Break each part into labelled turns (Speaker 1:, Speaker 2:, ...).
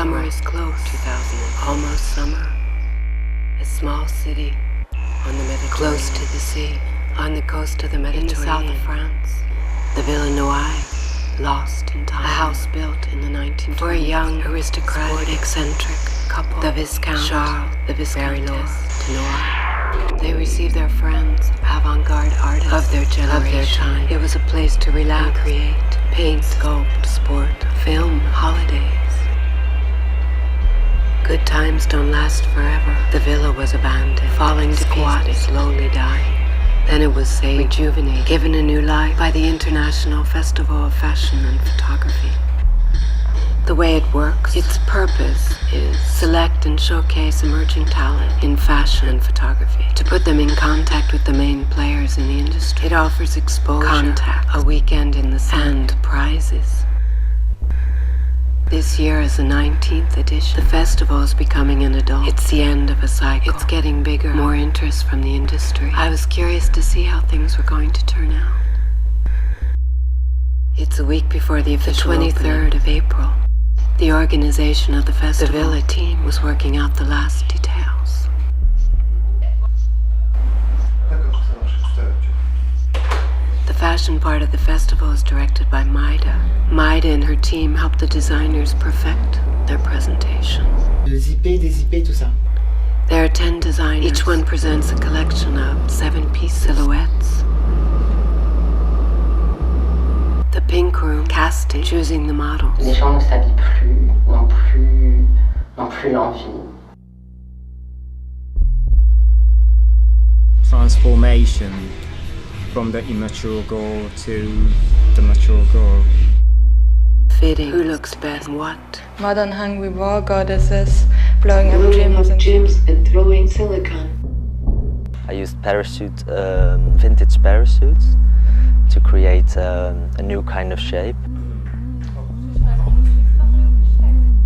Speaker 1: Summer is close. 2000. Almost summer. A small city on the Mediterranean, close to the sea, on the coast of the Mediterranean, in the south of France. The Villa Noailles, lost in time. A house built in the 1920s for a young, aristocratic, eccentric couple, the Viscount Charles, the Viscountess de Noailles. They received their friends, avant-garde artists of their generation, of their time. It was a place to relax, create, paint, sculpt, sport, film, holidays. Good times don't last forever. The villa was abandoned, falling to pieces, slowly dying. Then it was saved, rejuvenated, given a new life by the International Festival of Fashion and Photography. The way it works, its purpose is select and showcase emerging talent in fashion and photography, to put them in contact with the main players in the industry. It offers exposure, contact, a weekend in the sun, and prizes. This year is the 19th edition. The festival is becoming an adult. It's the end of a cycle. It's getting bigger, more interest from the industry. I was curious to see how things were going to turn out. It's a week before the official 23rd of April. The organization of the festival, the Villa team, was working out the last details. The fashion part of the festival is directed by Meide. Meide and her team help the designers perfect their presentation.
Speaker 2: Zipper, dézipper, tout ça.
Speaker 1: There are 10 designers. Each one presents a collection of 7-piece silhouettes. The pink room, casting, choosing the models.
Speaker 3: Les gens ne s'habillent plus, n'ont plus l'envie.
Speaker 4: Transformation from the immature girl to the mature girl.
Speaker 1: Fitting, who looks best, what?
Speaker 5: Modern hungry war goddesses blowing up gyms
Speaker 1: and throwing silicone.
Speaker 6: I used vintage parachutes to create a new kind of shape.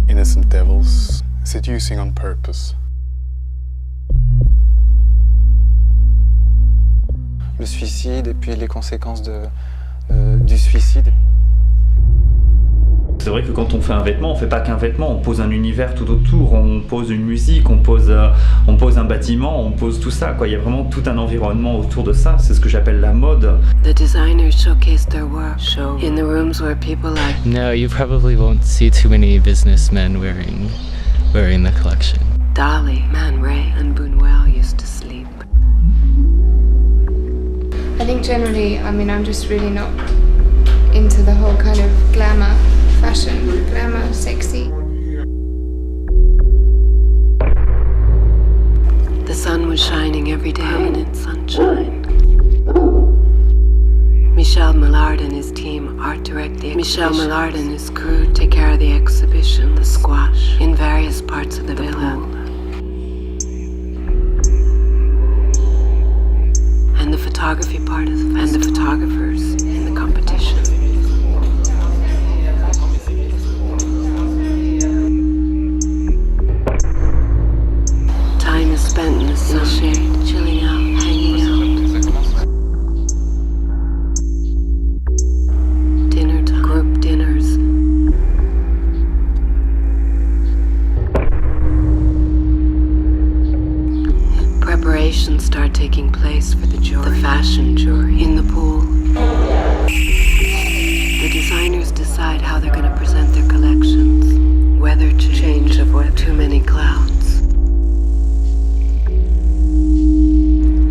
Speaker 7: Innocent devils, seducing on purpose. Le suicide et puis les conséquences du suicide.
Speaker 8: C'est vrai que quand on fait un vêtement, on fait pas qu'un vêtement, on pose un univers tout autour, on pose une musique, on pose un bâtiment, on pose tout ça, quoi. Il y a vraiment tout un environnement autour de ça, c'est ce que j'appelle la mode.
Speaker 1: The designers showcase their work in the rooms where people like...
Speaker 9: No, you probably won't see too many businessmen wearing the collection.
Speaker 1: Dali, Man Ray, and Buñuel used to sleep.
Speaker 5: I think generally, I'm just really not into the whole kind of glamour, fashion, glamour, sexy.
Speaker 1: The sun was shining every day, permanent sunshine. Michel Millard and his team art direct the exhibition. Michel Millard and his crew take care of the exhibition, the squash, in various parts of the villa. And the photography part of the festival, and the photographers in the competition. Time is spent in the sunshade, chilling out, hanging out. Dinner time, group dinners. Preparations start taking place for the jury, the fashion jury, in the pool. The designers decide how they're going to present their collections. Weather change of weather, too many clouds.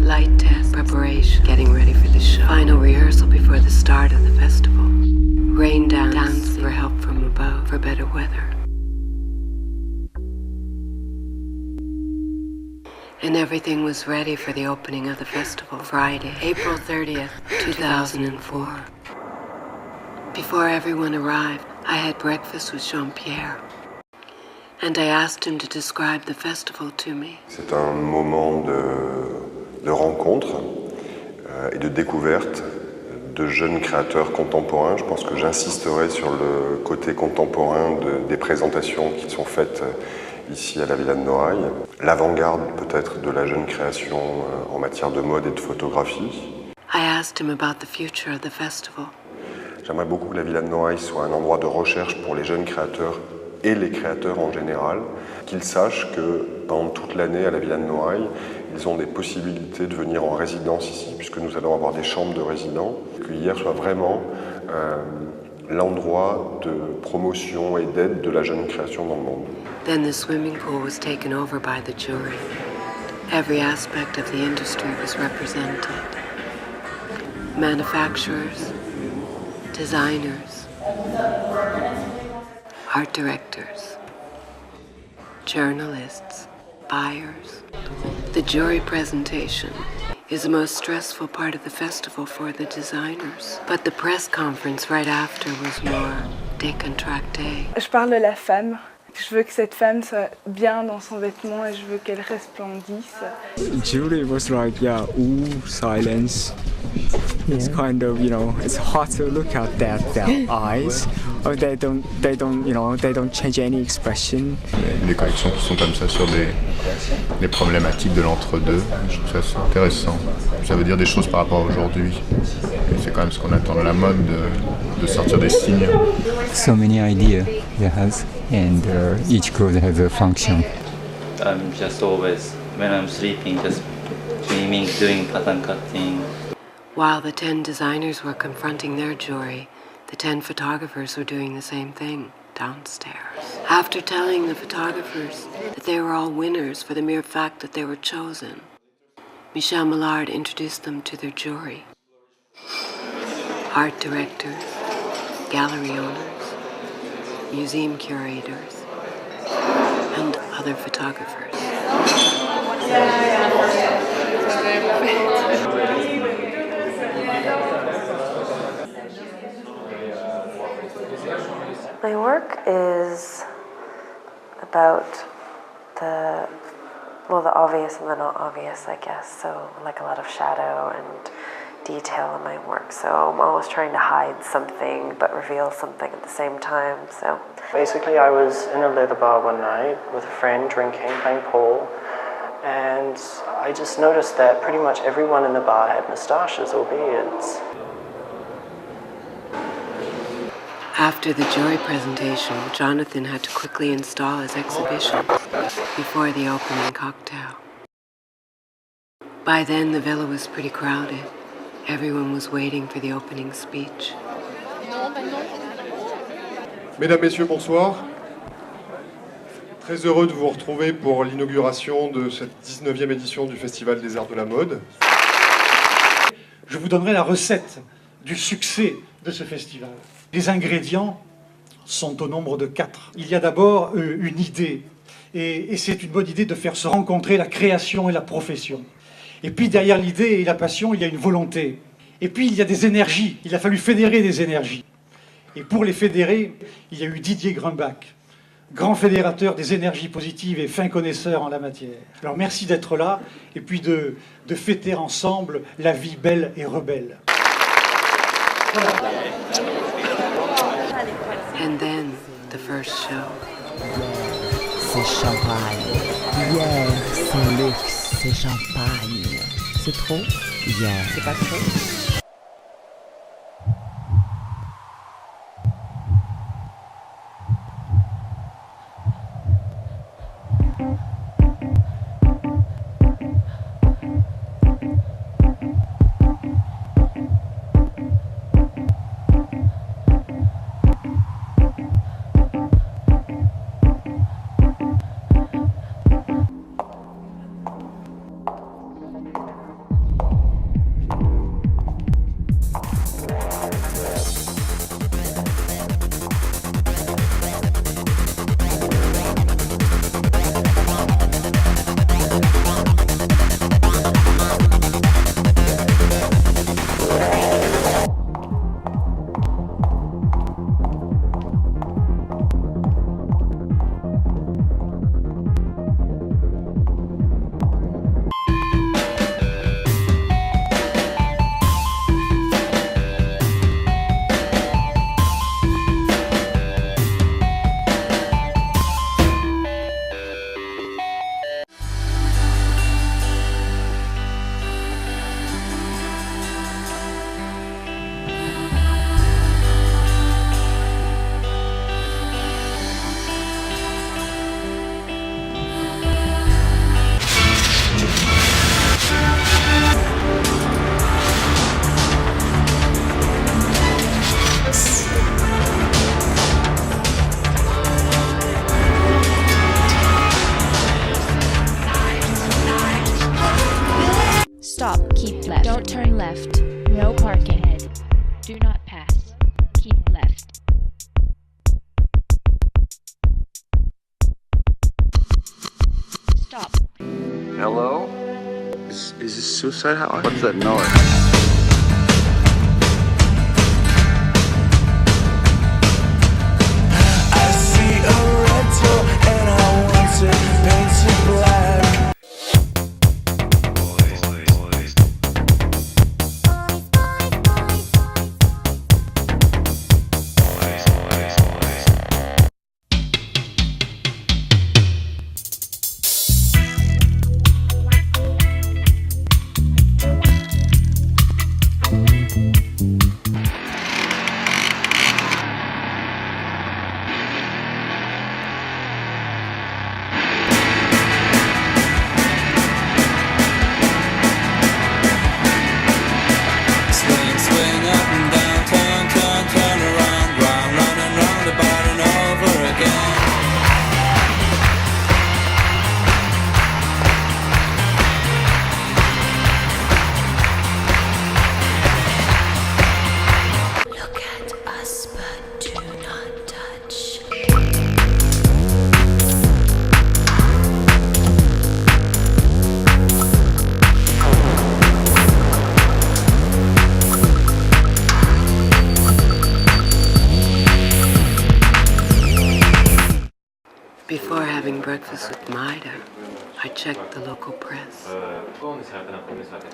Speaker 1: Light test, preparation, getting ready for the show. Final rehearsal before the start of the festival. Rain dancing for help from above, for better weather. And everything was ready for the opening of the festival, Friday, April 30th, 2004. Before everyone arrived, I had breakfast with Jean-Pierre. And I asked him to describe the festival to me.
Speaker 10: C'est un moment de rencontre et de découverte de jeunes créateurs contemporains. Je pense que j'insisterai sur le côté contemporain des présentations qui sont faites ici à la Villa de Noailles. L'avant-garde peut-être de la jeune création en matière de mode et de photographie.
Speaker 1: I asked him about the future of the festival.
Speaker 10: J'aimerais beaucoup que la Villa de Noailles soit un endroit de recherche pour les jeunes créateurs et les créateurs en général, qu'ils sachent que pendant toute l'année à la Villa de Noailles, ils ont des possibilités de venir en résidence ici, puisque nous allons avoir des chambres de résidents, que Hyeres soit vraiment l'endroit de promotion et d'aide de la jeune création dans le monde.
Speaker 1: Then the swimming pool was taken over by the jury. Every aspect of the industry was represented. Manufacturers, designers, art directors, journalists, buyers. The jury presentation is the most stressful part of the festival for the designers. But the press conference right after was more décontracté.
Speaker 11: Je parle de la femme. Je veux que cette femme soit bien dans son vêtement et je veux qu'elle resplendisse.
Speaker 4: Julie was like, yeah, silence. It's kind of, it's hard to look at their eyes. They don't change any expression.
Speaker 12: Des collections qui sont comme ça sur des problématiques de l'entre-deux, je trouve ça intéressant. Ça veut dire des choses par rapport à aujourd'hui. Et c'est quand même ce qu'on attend de la mode, de sortir des signes.
Speaker 13: So many ideas it has, and each clothes has a function.
Speaker 14: I'm just always, when I'm sleeping, just dreaming, doing pattern cutting.
Speaker 1: While the 10 designers were confronting their jury, the 10 photographers were doing the same thing downstairs. After telling the photographers that they were all winners for the mere fact that they were chosen, Michel Millard introduced them to their jury. Art directors, gallery owners, museum curators, and other photographers.
Speaker 15: My work is about the obvious and the not obvious, I guess. So like a lot of shadow and detail in my work. So I'm always trying to hide something but reveal something at the same time. So
Speaker 3: basically I was in a leather bar one night with a friend drinking, playing pool, and I just noticed that pretty much everyone in the bar had moustaches or beards.
Speaker 1: After the jury presentation, Jonathan had to quickly install his exhibition before the opening cocktail. By then, the villa was pretty crowded. Everyone was waiting for the opening speech.
Speaker 16: Mesdames, Messieurs, bonsoir. Très heureux de vous retrouver pour l'inauguration de cette 19e édition du Festival des Arts de la Mode.
Speaker 17: Je vous donnerai la recette du succès de ce festival. Les ingrédients sont au nombre de 4. Il y a d'abord une idée, et c'est une bonne idée de faire se rencontrer la création et la profession. Et puis derrière l'idée et la passion, il y a une volonté. Et puis il y a des énergies, il a fallu fédérer des énergies. Et pour les fédérer, il y a eu Didier Grumbach, grand fédérateur des énergies positives et fin connaisseur en la matière. Alors merci d'être là, et puis de fêter ensemble la vie belle et rebelle. Voilà.
Speaker 1: And then, the first show.
Speaker 18: C'est champagne. Yeah, c'est luxe, c'est champagne. C'est trop? Yeah. C'est pas trop?
Speaker 19: Hello? Is this suicide hotline? What's that noise?
Speaker 20: I see a red door and I want to paint it black.
Speaker 1: Before having breakfast with Meide, I checked the local press.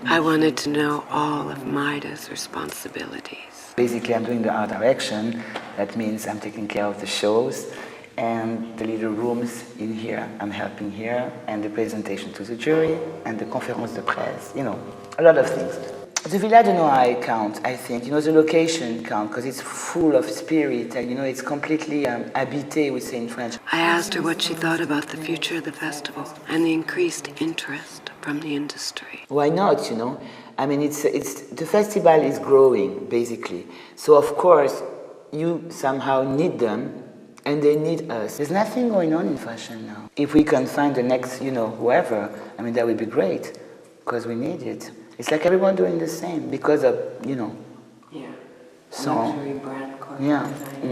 Speaker 1: I wanted to know all of Meide's responsibilities.
Speaker 21: Basically, I'm doing the art direction. That means I'm taking care of the shows and the little rooms in here. I'm helping here, and the presentation to the jury and the conférence de presse. You know, a lot of things. The Villa de Noailles count, I think. You know, the location count, because it's full of spirit, and you know, it's completely habité, we say in French.
Speaker 1: I asked her what she thought about the future of the festival and the increased interest from the industry.
Speaker 21: Why not, you know? I mean, the festival is growing, basically. So, of course, you somehow need them, and they need us. There's nothing going on in fashion now. If we can find the next, you know, whoever, I mean, that would be great, because we need it. It's like everyone doing the same because of, you know.
Speaker 1: Yeah.
Speaker 21: So,
Speaker 1: Luxury brand corporate
Speaker 21: yeah.
Speaker 1: design.